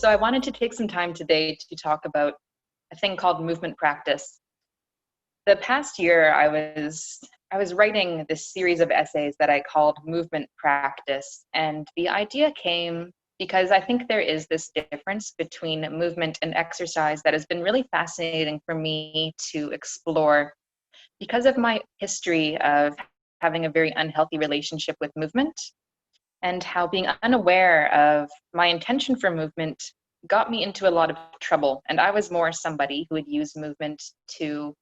So I wanted to take some time today to talk about a thing called movement practice. The past year, I was writing this series of essays that I called Movement Practice, and the idea came because I think there is this difference between movement and exercise that has been really fascinating for me to explore because of my history of having a very unhealthy relationship with movement, and how being unaware of my intention for movement got me into a lot of trouble. And I was more somebody who would use movement to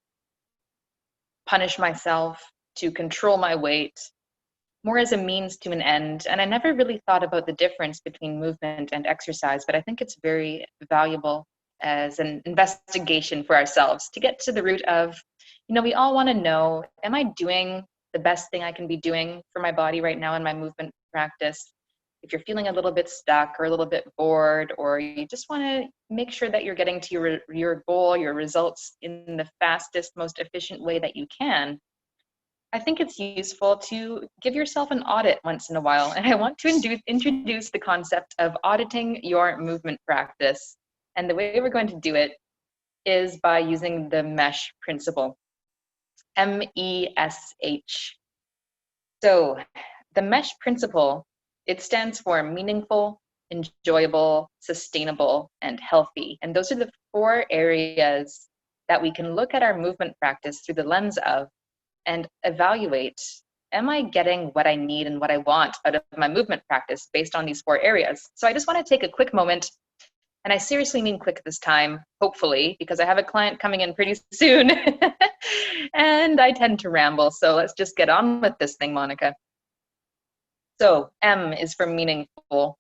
punish myself, to control my weight, more as a means to an end. And I never really thought about the difference between movement and exercise, but I think it's very valuable as an investigation for ourselves to get to the root of, we all want to know, am I doing the best thing I can be doing for my body right now in my movement practice? If you're feeling a little bit stuck or a little bit bored, or you just want to make sure that you're getting to your goal, your results in the fastest, most efficient way that you can, I think it's useful to give yourself an audit once in a while. And I want to introduce the concept of auditing your movement practice. And the way we're going to do it is by using the MESH principle. MESH. So the MESH principle, it stands for meaningful, enjoyable, sustainable, and healthy. And those are the 4 areas that we can look at our movement practice through the lens of and evaluate, am I getting what I need and what I want out of my movement practice based on these 4 areas? So I just want to take a quick moment, and I seriously mean quick this time, hopefully, because I have a client coming in pretty soon and I tend to ramble. So let's just get on with this thing, Monika. So M is for meaningful.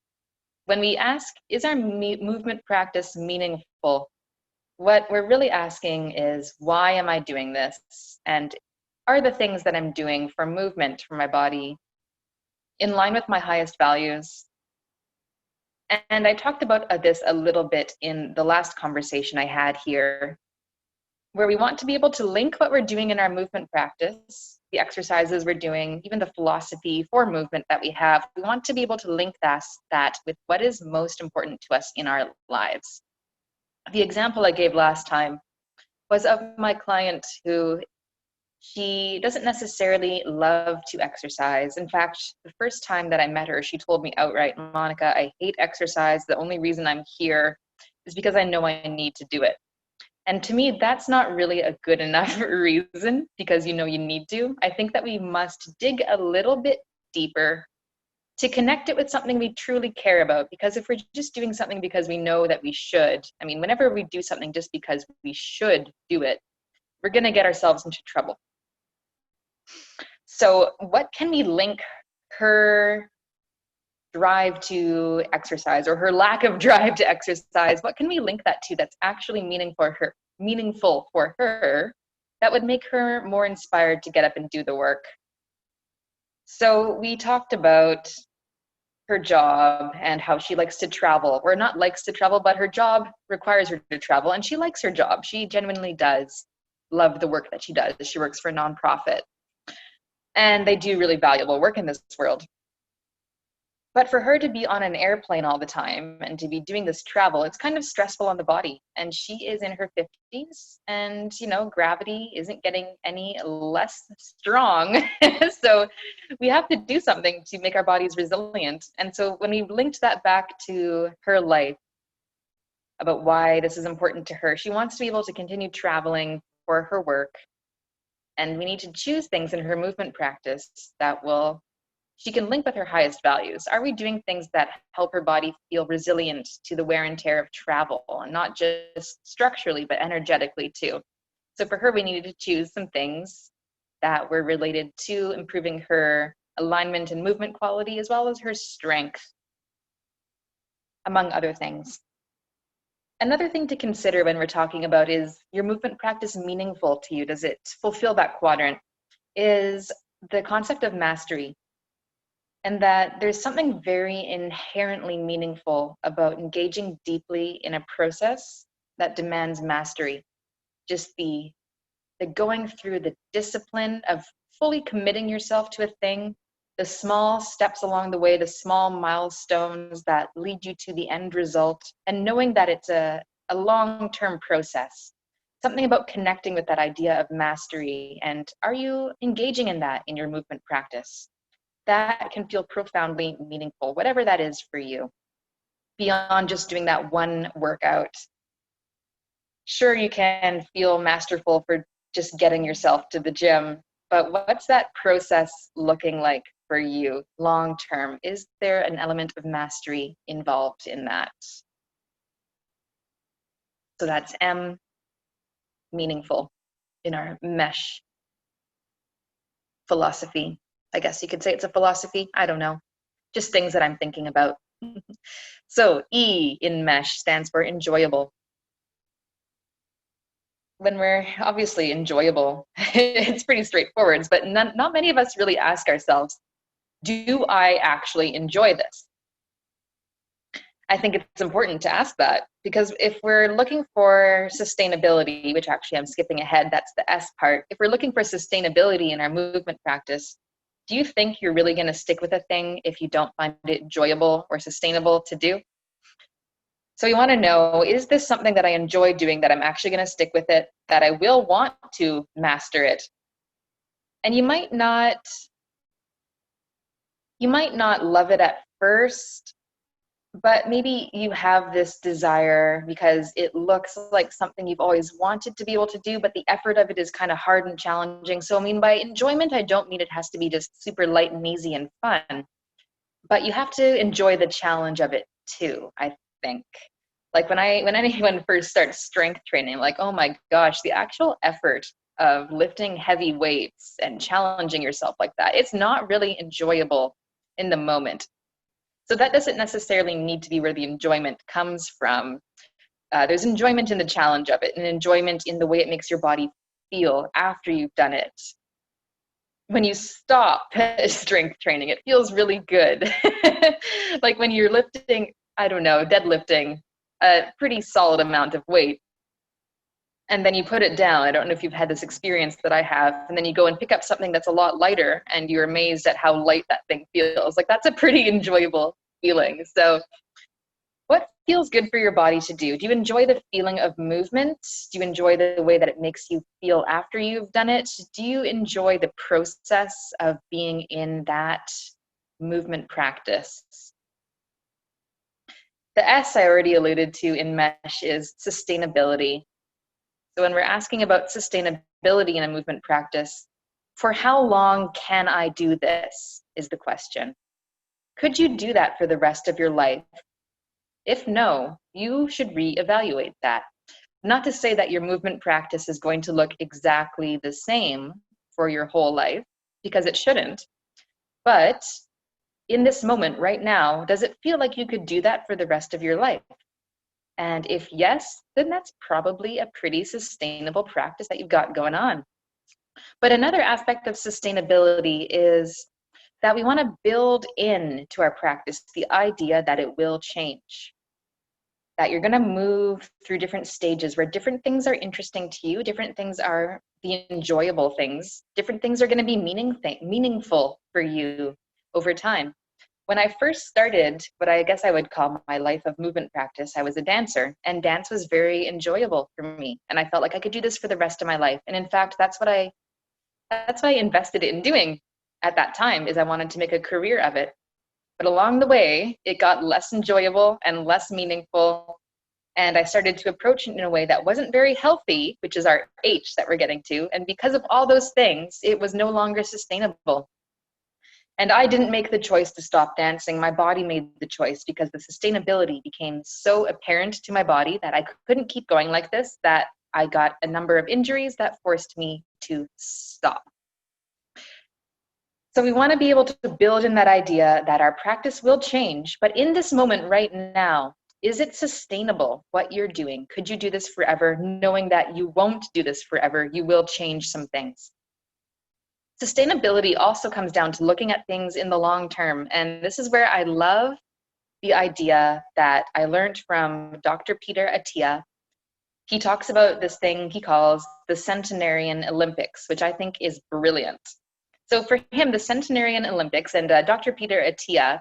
When we ask, is our movement practice meaningful? What we're really asking is, why am I doing this? And are the things that I'm doing for movement for my body in line with my highest values? And I talked about this a little bit in the last conversation I had here, where we want to be able to link what we're doing in our movement practice, the exercises we're doing, even the philosophy for movement that we have. We want to be able to link that with what is most important to us in our lives. The example I gave last time was of my client who, she doesn't necessarily love to exercise. In fact, the first time that I met her, she told me outright, Monika, I hate exercise. The only reason I'm here is because I know I need to do it. And to me, that's not really a good enough reason, because you need to. I think that we must dig a little bit deeper to connect it with something we truly care about. Because if we're just doing something because we know that we should, whenever we do something just because we should do it, we're going to get ourselves into trouble. So what can we link her drive to exercise, or her lack of drive to exercise, what can we link that to that's actually meaningful for her, that would make her more inspired to get up and do the work? So we talked about her job and how she likes to travel, or not likes to travel, but her job requires her to travel, and she likes her job. She genuinely does love the work that she does. She works for a nonprofit, and they do really valuable work in this world. But for her to be on an airplane all the time and to be doing this travel, it's kind of stressful on the body. And she is in her 50s, and gravity isn't getting any less strong. So we have to do something to make our bodies resilient. And so when we linked that back to her life, about why this is important to her, she wants to be able to continue traveling for her work. And we need to choose things in her movement practice that she can link with her highest values. Are we doing things that help her body feel resilient to the wear and tear of travel, and not just structurally, but energetically too? So for her, we needed to choose some things that were related to improving her alignment and movement quality, as well as her strength, among other things. Another thing to consider when we're talking about, is your movement practice meaningful to you? Does it fulfill that quadrant? Is the concept of mastery. And that there's something very inherently meaningful about engaging deeply in a process that demands mastery. Just the going through the discipline of fully committing yourself to a thing, the small steps along the way, the small milestones that lead you to the end result, and knowing that it's a long-term process. Something about connecting with that idea of mastery, and are you engaging in that in your movement practice? That can feel profoundly meaningful, whatever that is for you, beyond just doing that one workout. Sure, you can feel masterful for just getting yourself to the gym, but what's that process looking like for you long term? Is there an element of mastery involved in that? So that's M, meaningful, in our mesh philosophy. I guess you could say it's a philosophy. I don't know. Just things that I'm thinking about. So E in mesh stands for enjoyable. When we're obviously enjoyable, it's pretty straightforward, but not many of us really ask ourselves, do I actually enjoy this? I think it's important to ask that, because if we're looking for sustainability, which actually I'm skipping ahead, that's the S part. If we're looking for sustainability in our movement practice, do you think you're really going to stick with a thing if you don't find it enjoyable or sustainable to do? So you want to know, is this something that I enjoy doing, that I'm actually going to stick with it, that I will want to master it? And you might not love it at first, but maybe you have this desire because it looks like something you've always wanted to be able to do, but the effort of it is kind of hard and challenging. So I mean, by enjoyment, I don't mean it has to be just super light and easy and fun, but you have to enjoy the challenge of it too, I think. Like when anyone first starts strength training, like, oh my gosh, the actual effort of lifting heavy weights and challenging yourself like that, it's not really enjoyable in the moment. So that doesn't necessarily need to be where the enjoyment comes from. There's enjoyment in the challenge of it, and enjoyment in the way it makes your body feel after you've done it. When you stop strength training, it feels really good. Like when you're lifting, I don't know, deadlifting a pretty solid amount of weight, and then you put it down. I don't know if you've had this experience that I have, and then you go and pick up something that's a lot lighter, and you're amazed at how light that thing feels. Like, that's a pretty enjoyable feeling. So what feels good for your body to do? Do you enjoy the feeling of movement? Do you enjoy the way that it makes you feel after you've done it? Do you enjoy the process of being in that movement practice? The S I already alluded to in mesh is sustainability. So when we're asking about sustainability in a movement practice, for how long can I do this is the question. Could you do that for the rest of your life? If no, you should reevaluate that. Not to say that your movement practice is going to look exactly the same for your whole life, because it shouldn't. But in this moment right now, does it feel like you could do that for the rest of your life? And if yes, then that's probably a pretty sustainable practice that you've got going on. But another aspect of sustainability is that we want to build into our practice the idea that it will change, that you're going to move through different stages where different things are interesting to you, different things are the enjoyable things, different things are going to be meaningful for you over time. When I first started what I guess I would call my life of movement practice, I was a dancer, and dance was very enjoyable for me. And I felt like I could do this for the rest of my life. And in fact, that's what I invested in doing at that time, is I wanted to make a career of it. But along the way, it got less enjoyable and less meaningful. And I started to approach it in a way that wasn't very healthy, which is our H that we're getting to. And because of all those things, it was no longer sustainable. And I didn't make the choice to stop dancing. My body made the choice, because the sustainability became so apparent to my body that I couldn't keep going like this, that I got a number of injuries that forced me to stop. So we want to be able to build in that idea that our practice will change, but in this moment right now, is it sustainable, what you're doing? Could you do this forever, knowing that you won't do this forever? You will change some things. Sustainability also comes down to looking at things in the long term. And this is where I love the idea that I learned from Dr. Peter Attia. He talks about this thing he calls the Centenarian Olympics, which I think is brilliant. So for him, the Centenarian Olympics, and Dr. Peter Attia,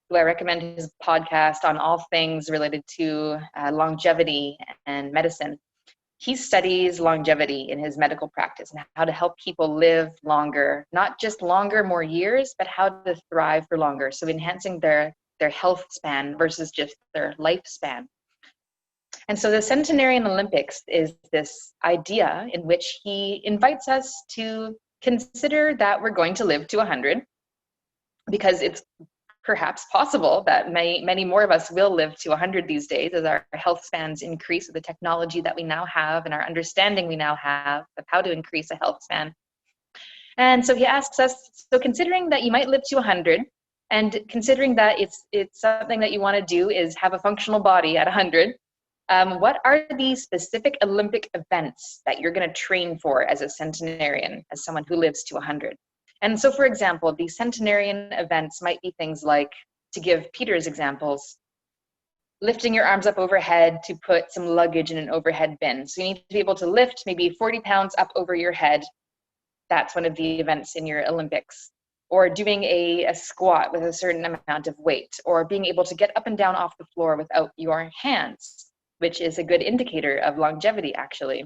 who I recommend his podcast on all things related to longevity and medicine, he studies longevity in his medical practice and how to help people live longer, not just longer, more years, but how to thrive for longer. So enhancing their health span versus just their lifespan. And so the Centenarian Olympics is this idea in which he invites us to consider that we're going to live to 100, because it's perhaps possible that many more of us will live to 100 these days as our health spans increase with the technology that we now have and our understanding we now have of how to increase a health span. And so he asks us, so considering that you might live to 100, and considering that it's something that you want to do is have a functional body at 100, what are the specific Olympic events that you're going to train for as a centenarian, as someone who lives to 100? And so, for example, the centenarian events might be things like, to give Peter's examples, lifting your arms up overhead to put some luggage in an overhead bin. So you need to be able to lift maybe 40 pounds up over your head. That's one of the events in your Olympics. Or doing a squat with a certain amount of weight, or being able to get up and down off the floor without your hands, which is a good indicator of longevity, actually.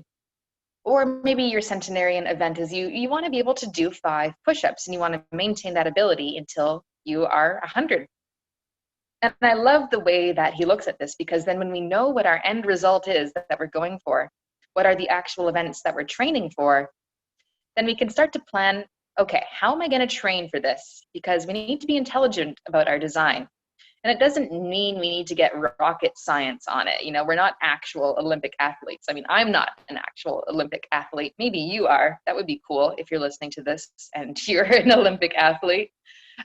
Or maybe your centenarian event is you want to be able to do 5 push-ups, and you want to maintain that ability until you are 100. And I love the way that he looks at this, because then when we know what our end result is that we're going for, what are the actual events that we're training for, then we can start to plan, okay, how am I going to train for this? Because we need to be intelligent about our design. And it doesn't mean we need to get rocket science on it. You know, we're not actual Olympic athletes. I mean, I'm not an actual Olympic athlete. Maybe you are. That would be cool if you're listening to this and you're an Olympic athlete.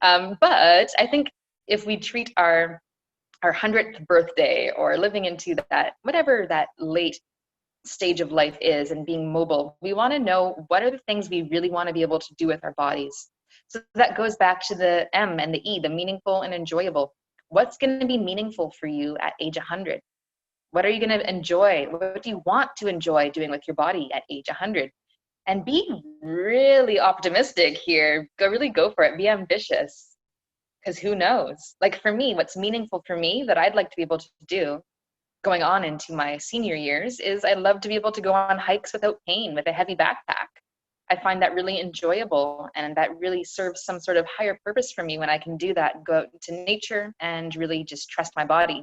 But I think if we treat our 100th birthday, or living into that, whatever that late stage of life is, and being mobile, we want to know what are the things we really want to be able to do with our bodies. So that goes back to the M and the E, the meaningful and enjoyable. What's going to be meaningful for you at age 100? What are you going to enjoy? What do you want to enjoy doing with your body at age 100? And be really optimistic here. Really go for it. Be ambitious. Because who knows? Like for me, what's meaningful for me that I'd like to be able to do going on into my senior years is I'd love to be able to go on hikes without pain with a heavy backpack. I find that really enjoyable, and that really serves some sort of higher purpose for me when I can do that, go out into nature and really just trust my body.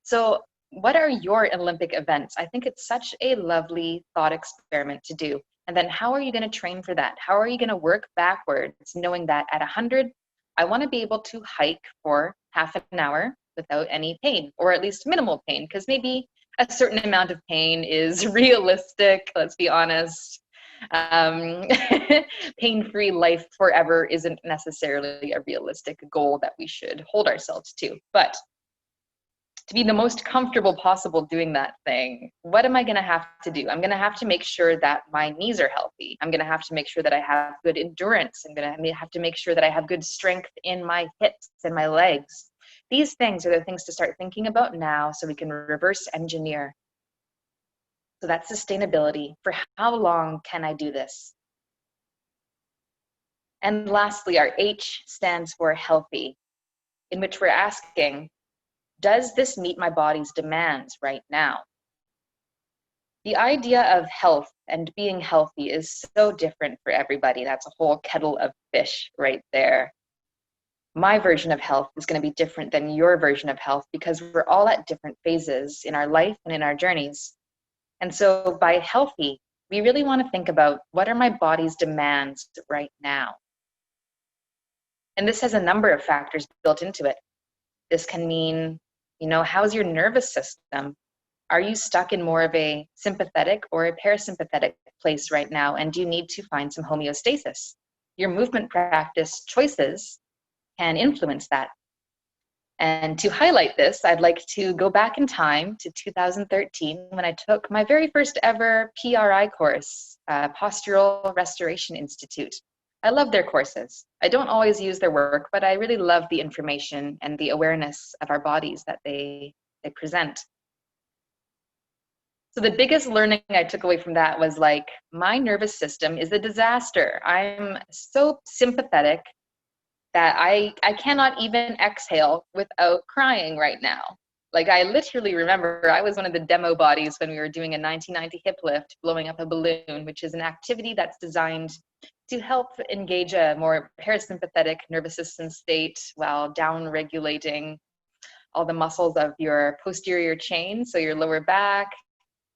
So what are your Olympic events? I think it's such a lovely thought experiment to do. And then how are you going to train for that? How are you going to work backwards, knowing that at 100, I want to be able to hike for half an hour without any pain, or at least minimal pain, because maybe a certain amount of pain is realistic, let's be honest. Pain-free life forever isn't necessarily a realistic goal that we should hold ourselves to. But to be the most comfortable possible doing that thing, what am I going to have to do? I'm going to have to make sure that my knees are healthy. I'm going to have to make sure that I have good endurance. I'm going to have to make sure that I have good strength in my hips and my legs. These things are the things to start thinking about now, so we can reverse engineer. So that's sustainability. For how long can I do this? And lastly, our H stands for healthy, in which we're asking, does this meet my body's demands right now? The idea of health and being healthy is so different for everybody. That's a whole kettle of fish right there. My version of health is going to be different than your version of health, because we're all at different phases in our life and in our journeys. And so by healthy, we really want to think about, what are my body's demands right now? And this has a number of factors built into it. This can mean, how's your nervous system? Are you stuck in more of a sympathetic or a parasympathetic place right now? And do you need to find some homeostasis? Your movement practice choices can influence that. And to highlight this, I'd like to go back in time to 2013, when I took my very first ever PRI course, Postural Restoration Institute. I love their courses. I don't always use their work, but I really love the information and the awareness of our bodies that they present. So the biggest learning I took away from that was like, my nervous system is a disaster. I'm so sympathetic that I cannot even exhale without crying right now. Like, I literally remember I was one of the demo bodies when we were doing a 1990 hip lift, blowing up a balloon, which is an activity that's designed to help engage a more parasympathetic nervous system state while down regulating all the muscles of your posterior chain, so your lower back.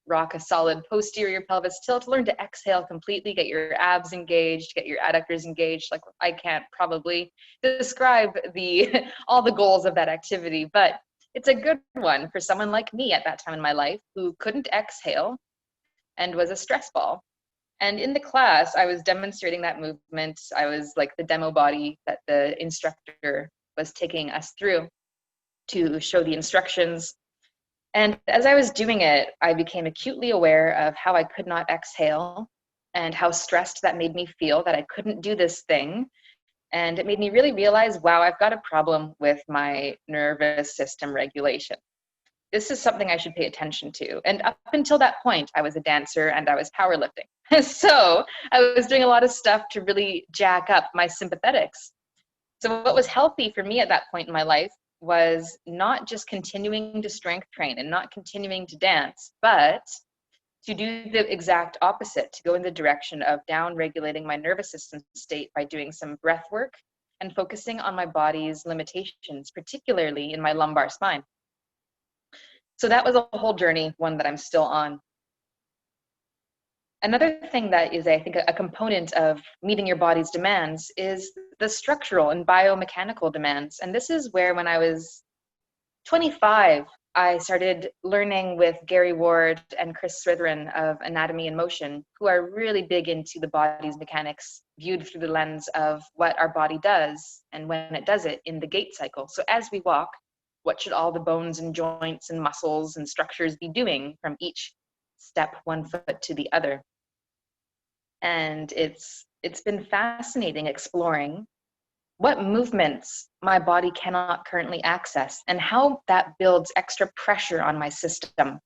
Rock a solid posterior pelvis tilt, learn to exhale completely, get your abs engaged, get your adductors engaged. Like, I can't probably describe all the goals of that activity, but it's a good one for someone like me at that time in my life who couldn't exhale and was a stress ball. And in the class, I was demonstrating that movement. I was like the demo body that the instructor was taking us through to show the instructions. And as I was doing it, I became acutely aware of how I could not exhale and how stressed that made me feel that I couldn't do this thing. And it made me really realize, wow, I've got a problem with my nervous system regulation. This is something I should pay attention to. And up until that point, I was a dancer and I was powerlifting. So I was doing a lot of stuff to really jack up my sympathetics. So what was healthy for me at that point in my life was not just continuing to strength train and not continuing to dance, but to do the exact opposite, to go in the direction of down regulating my nervous system state by doing some breath work and focusing on my body's limitations, particularly in my lumbar spine. So that was a whole journey, one that I'm still on. Another thing that is, I think, a component of meeting your body's demands is the structural and biomechanical demands. And this is where, when I was 25, I started learning with Gary Ward and Chris Sritharan of Anatomy in Motion, who are really big into the body's mechanics viewed through the lens of what our body does and when it does it in the gait cycle. So as we walk, what should all the bones and joints and muscles and structures be doing from each step, one foot to the other? And it's been fascinating exploring what movements my body cannot currently access and how that builds extra pressure on my system.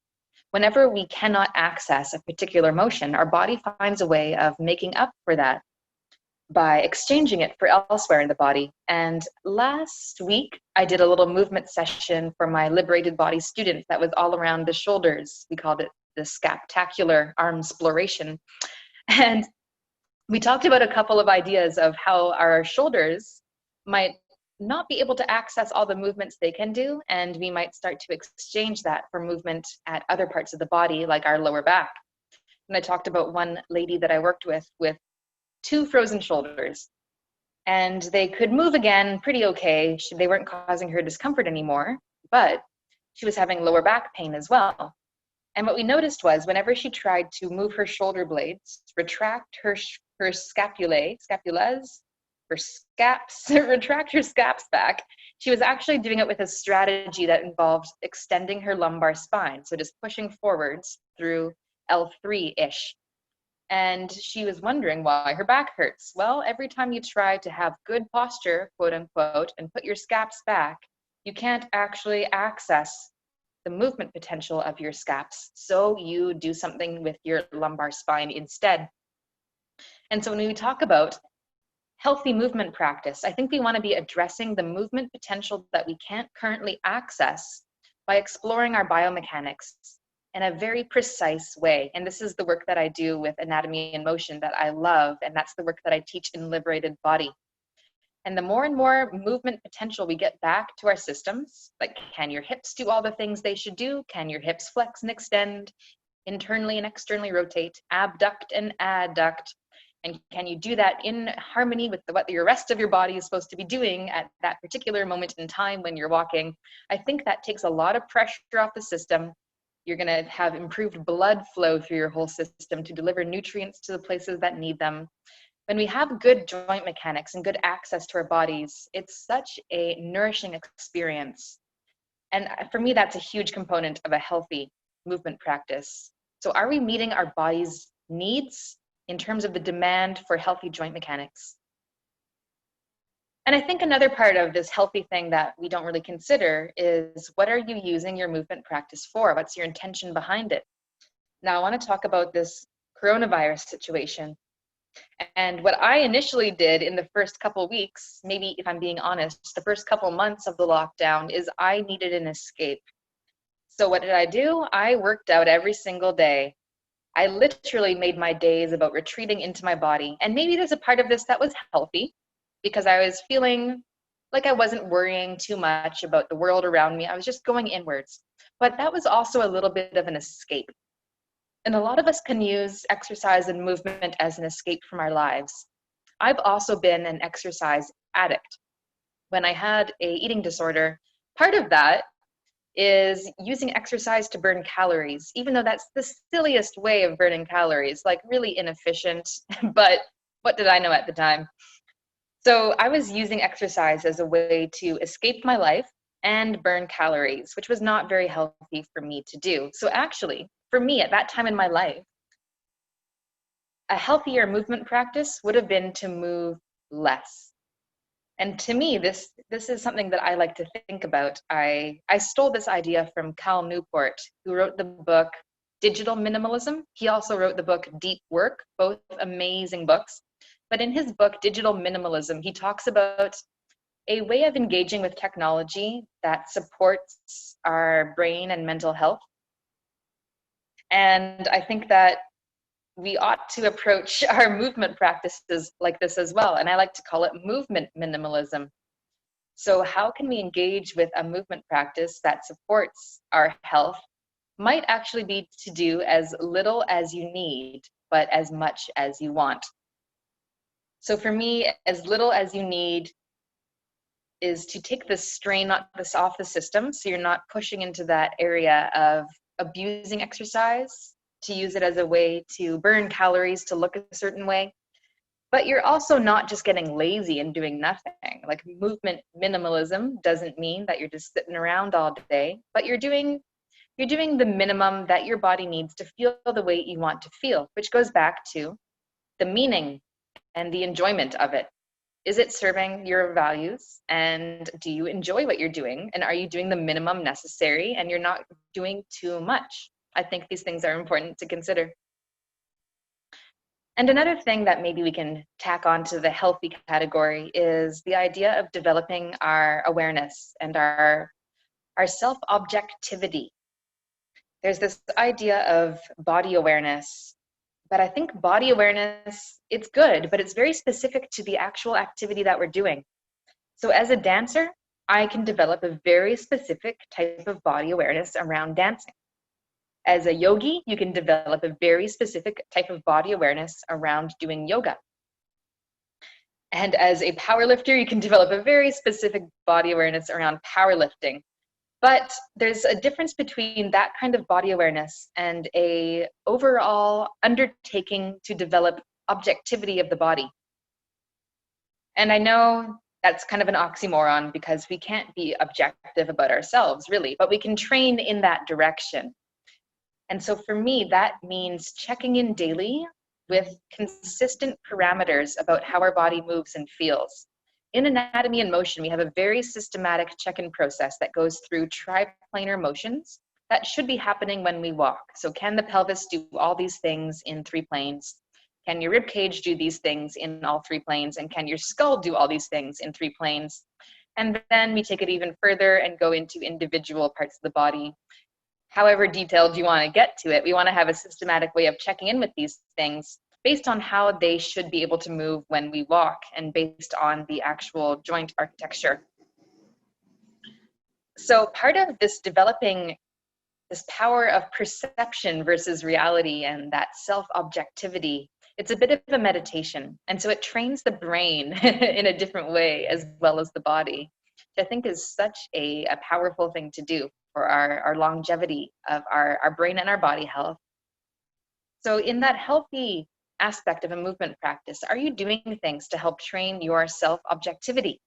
Whenever we cannot access a particular motion, our body finds a way of making up for that by exchanging it for elsewhere in the body. And last week, I did a little movement session for my Liberated Body students that was all around the shoulders. We called it the scaptacular arm exploration. And we talked about a couple of ideas of how our shoulders might not be able to access all the movements they can do, and we might start to exchange that for movement at other parts of the body, like our lower back. And I talked about one lady that I worked with 2 frozen shoulders, and they could move again pretty okay. They weren't causing her discomfort anymore, but she was having lower back pain as well. And what we noticed was whenever she tried to move her shoulder blades, retract her scapulas, her scaps, retract her scaps back, she was actually doing it with a strategy that involved extending her lumbar spine. So just pushing forwards through L3-ish. And she was wondering why her back hurts. Well, every time you try to have good posture, quote unquote, and put your scaps back, you can't actually access the movement potential of your scaps. So you do something with your lumbar spine instead. And so when we talk about healthy movement practice, I think we want to be addressing the movement potential that we can't currently access by exploring our biomechanics in a very precise way. And this is the work that I do with Anatomy in Motion that I love, and that's the work that I teach in Liberated Body. And the more and more movement potential we get back to our systems, like, can your hips do all the things they should do? Can your hips flex and extend, internally and externally rotate, abduct and adduct? And can you do that in harmony with what the rest of your body is supposed to be doing at that particular moment in time when you're walking? I think that takes a lot of pressure off the system. You're going to have improved blood flow through your whole system to deliver nutrients to the places that need them. When we have good joint mechanics and good access to our bodies, it's such a nourishing experience. And for me, that's a huge component of a healthy movement practice. So are we meeting our body's needs in terms of the demand for healthy joint mechanics? And I think another part of this healthy thing that we don't really consider is, what are you using your movement practice for? What's your intention behind it? Now I want to talk about this coronavirus situation. And what I initially did in the first couple weeks, maybe if I'm being honest, the first couple months of the lockdown, is I needed an escape. So what did I do? I worked out every single day. I literally made my days about retreating into my body. And maybe there's a part of this that was healthy because I was feeling like I wasn't worrying too much about the world around me. I was just going inwards. But that was also a little bit of an escape. And a lot of us can use exercise and movement as an escape from our lives. I've also been an exercise addict. When I had a eating disorder, part of that is using exercise to burn calories, even though that's the silliest way of burning calories, like really inefficient, but what did I know at the time? So I was using exercise as a way to escape my life and burn calories, which was not very healthy for me to do. So actually, for me at that time in my life, a healthier movement practice would have been to move less. And to me, this is something that I like to think about. I stole this idea from Cal Newport, who wrote the book Digital Minimalism. He also wrote the book Deep Work, both amazing books. But in his book, Digital Minimalism, he talks about a way of engaging with technology that supports our brain and mental health. And I think that we ought to approach our movement practices like this as well. And I like to call it movement minimalism. So how can we engage with a movement practice that supports our health? Might actually be to do as little as you need, but as much as you want. So for me, as little as you need is to take the strain off the system, so you're not pushing into that area of abusing exercise, to use it as a way to burn calories, to look a certain way. But you're also not just getting lazy and doing nothing. Like movement minimalism doesn't mean that you're just sitting around all day, but you're doing the minimum that your body needs to feel the way you want to feel, which goes back to the meaning and the enjoyment of it. Is it serving your values? And do you enjoy what you're doing? And are you doing the minimum necessary and you're not doing too much? I think these things are important to consider. And another thing that maybe we can tack on to the healthy category is the idea of developing our awareness and our self-objectivity. There's this idea of body awareness, but I think body awareness, it's good, but it's very specific to the actual activity that we're doing. So as a dancer, I can develop a very specific type of body awareness around dancing. As a yogi, you can develop a very specific type of body awareness around doing yoga. And as a powerlifter, you can develop a very specific body awareness around powerlifting. But there's a difference between that kind of body awareness and a overall undertaking to develop objectivity of the body. And I know that's kind of an oxymoron because we can't be objective about ourselves, really, but we can train in that direction. And so for me, that means checking in daily with consistent parameters about how our body moves and feels. In Anatomy in Motion, we have a very systematic check-in process that goes through triplanar motions that should be happening when we walk. So can the pelvis do all these things in 3 planes? Can your rib cage do these things in all 3 planes? And can your skull do all these things in 3 planes? And then we take it even further and go into individual parts of the body. However detailed you want to get to it, we want to have a systematic way of checking in with these things based on how they should be able to move when we walk and based on the actual joint architecture. So part of this developing this power of perception versus reality and that self-objectivity, it's a bit of a meditation. And so it trains the brain in a different way as well as the body, which I think is such a powerful thing to do for our longevity of our brain and our body health. So in that healthy aspect of a movement practice, are you doing things to help train your self-objectivity?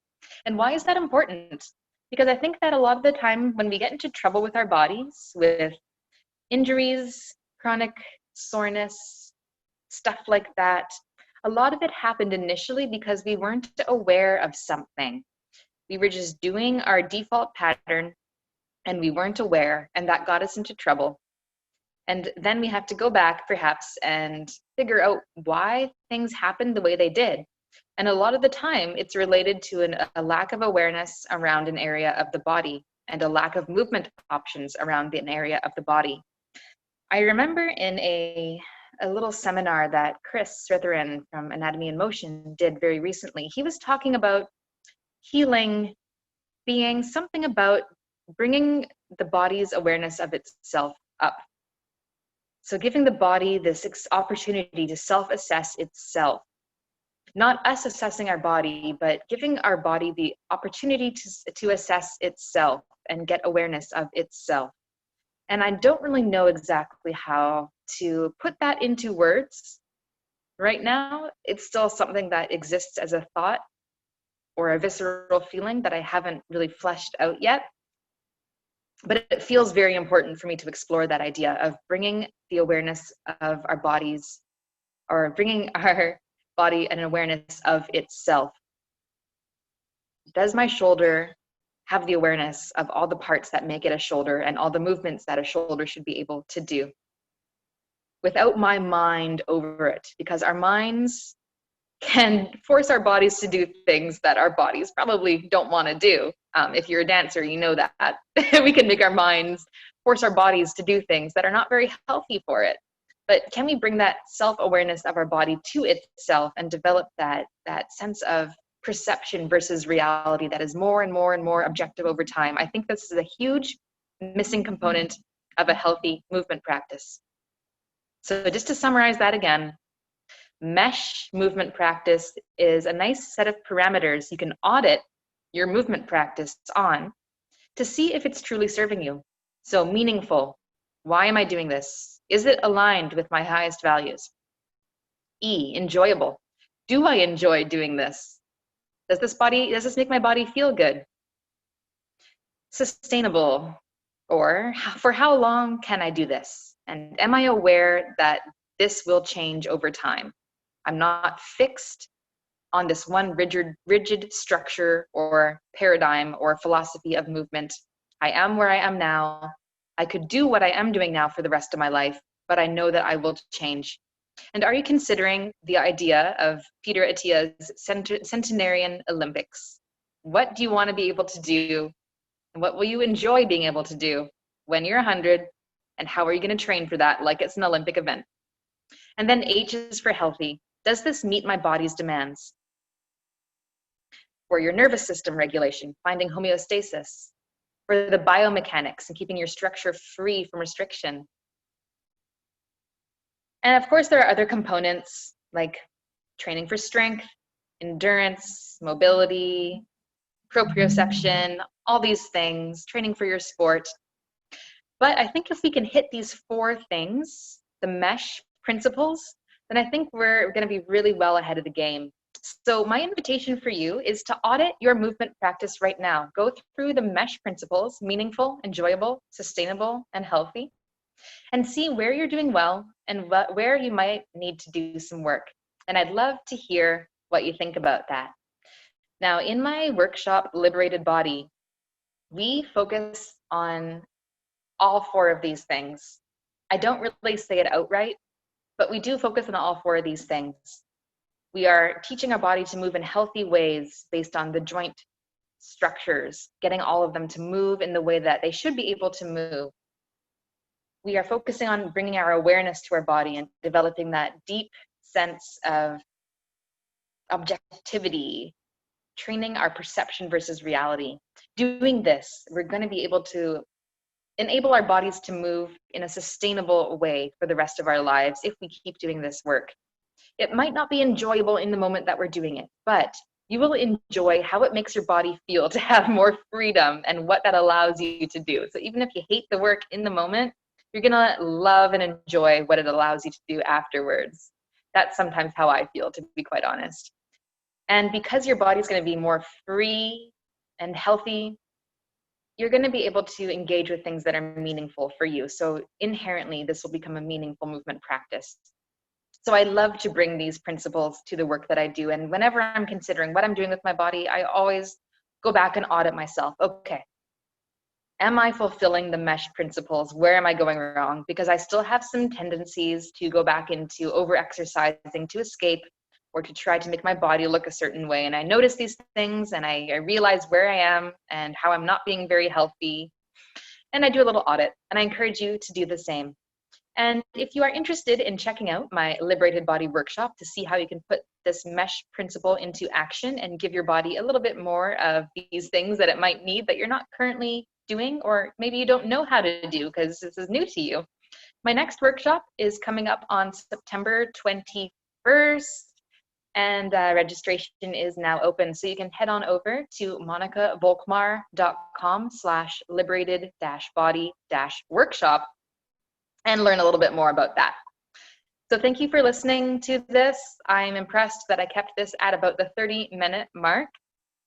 And why is that important? Because I think that a lot of the time when we get into trouble with our bodies, with injuries, chronic soreness, stuff like that, a lot of it happened initially because we weren't aware of something. We were just doing our default pattern and we weren't aware, and that got us into trouble. And then we have to go back perhaps and figure out why things happened the way they did. And a lot of the time it's related to a lack of awareness around an area of the body and a lack of movement options around an area of the body. I remember in a little seminar that Chris Sritharan from Anatomy in Motion did very recently. He was talking about healing being something about bringing the body's awareness of itself up. So giving the body this opportunity to self-assess itself. Not us assessing our body, but giving our body the opportunity to assess itself and get awareness of itself. And I don't really know exactly how to put that into words. Right now, it's still something that exists as a thought or a visceral feeling that I haven't really fleshed out yet. But it feels very important for me to explore that idea of bringing the awareness of our bodies, or bringing our body an awareness of itself. Does my shoulder have the awareness of all the parts that make it a shoulder and all the movements that a shoulder should be able to do? Without my mind over it, because our minds can force our bodies to do things that our bodies probably don't want to do. If you're a dancer, you know that. We can make our minds force our bodies to do things that are not very healthy for it. But can we bring that self-awareness of our body to itself and develop that sense of perception versus reality that is more and more and more objective over time? I think this is a huge missing component of a healthy movement practice. So just to summarize that again, mesh movement practice is a nice set of parameters you can audit your movement practice on to see if it's truly serving you. So meaningful, why am I doing this? Is it aligned with my highest values? E, enjoyable, do I enjoy doing this? Does this make my body feel good? Sustainable, or for how long can I do this? And am I aware that this will change over time? I'm not fixed on this one rigid structure or paradigm or philosophy of movement. I am where I am now. I could do what I am doing now for the rest of my life, but I know that I will change. And are you considering the idea of Peter Attia's Centenarian Olympics? What do you want to be able to do? And what will you enjoy being able to do when you're 100? And how are you going to train for that like it's an Olympic event? And then H is for healthy. Does this meet my body's demands? For your nervous system regulation, finding homeostasis. For the biomechanics and keeping your structure free from restriction. And of course, there are other components like training for strength, endurance, mobility, proprioception, all these things, training for your sport. But I think if we can hit these 4 things, the mesh principles, then I think we're going to be really well ahead of the game. So my invitation for you is to audit your movement practice right now. Go through the mesh principles, meaningful, enjoyable, sustainable, and healthy, and see where you're doing well and where you might need to do some work. And I'd love to hear what you think about that. Now, in my workshop, Liberated Body, we focus on all 4 of these things. I don't really say it outright, but we do focus on all 4 of these things. We are teaching our body to move in healthy ways based on the joint structures, getting all of them to move in the way that they should be able to move. We are focusing on bringing our awareness to our body and developing that deep sense of objectivity, training our perception versus reality. Doing this, we're going to be able to enable our bodies to move in a sustainable way for the rest of our lives if we keep doing this work. It might not be enjoyable in the moment that we're doing it, but you will enjoy how it makes your body feel to have more freedom and what that allows you to do. So even if you hate the work in the moment, you're going to love and enjoy what it allows you to do afterwards. That's sometimes how I feel, to be quite honest. And because your body's going to be more free and healthy, you're going to be able to engage with things that are meaningful for you. So inherently, this will become a meaningful movement practice. So I love to bring these principles to the work that I do. And whenever I'm considering what I'm doing with my body, I always go back and audit myself. Okay, Am I fulfilling the mesh principles? Where am I going wrong? Because I still have some tendencies to go back into over-exercising to escape or to try to make my body look a certain way. And I notice these things and I realize where I am and how I'm not being very healthy. And I do a little audit, and I encourage you to do the same. And if you are interested in checking out my Liberated Body Workshop to see how you can put this mesh principle into action and give your body a little bit more of these things that it might need that you're not currently doing, or maybe you don't know how to do because this is new to you. My next workshop is coming up on September 21st, and registration is now open. So you can head on over to monikavolkmar.com/liberated-body-workshop and learn a little bit more about that. So thank you for listening to this. I'm impressed that I kept this at about the 30-minute mark.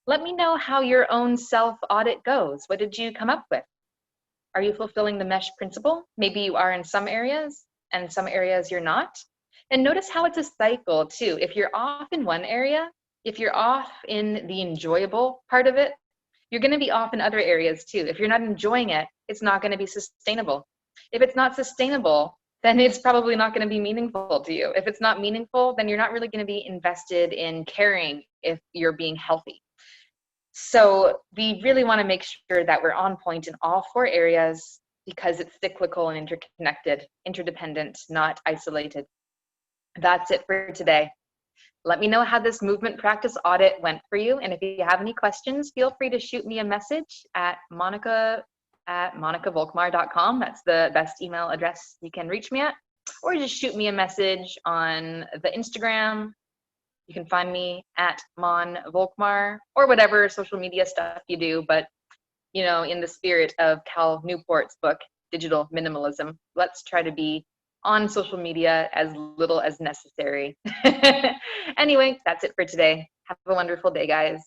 Let me know how your own self-audit goes. What did you come up with? Are you fulfilling the mesh principle? Maybe you are in some areas, and some areas you're not. And notice how it's a cycle too. If you're off in one area, if you're off in the enjoyable part of it, you're going to be off in other areas too. If you're not enjoying it, it's not going to be sustainable. If it's not sustainable, then it's probably not going to be meaningful to you. If it's not meaningful, then you're not really going to be invested in caring if you're being healthy. So we really want to make sure that we're on point in all 4 areas because it's cyclical and interconnected, interdependent, not isolated. That's it for today. Let me know how this movement practice audit went for you. And if you have any questions, feel free to shoot me a message at monika@monikavolkmar.com. That's the best email address you can reach me at. Or just shoot me a message on the Instagram. You can find me at @monvolkmar or whatever social media stuff you do. But, you know, in the spirit of Cal Newport's book, Digital Minimalism, let's try to be on social media as little as necessary. Anyway, that's it for today. Have a wonderful day, guys.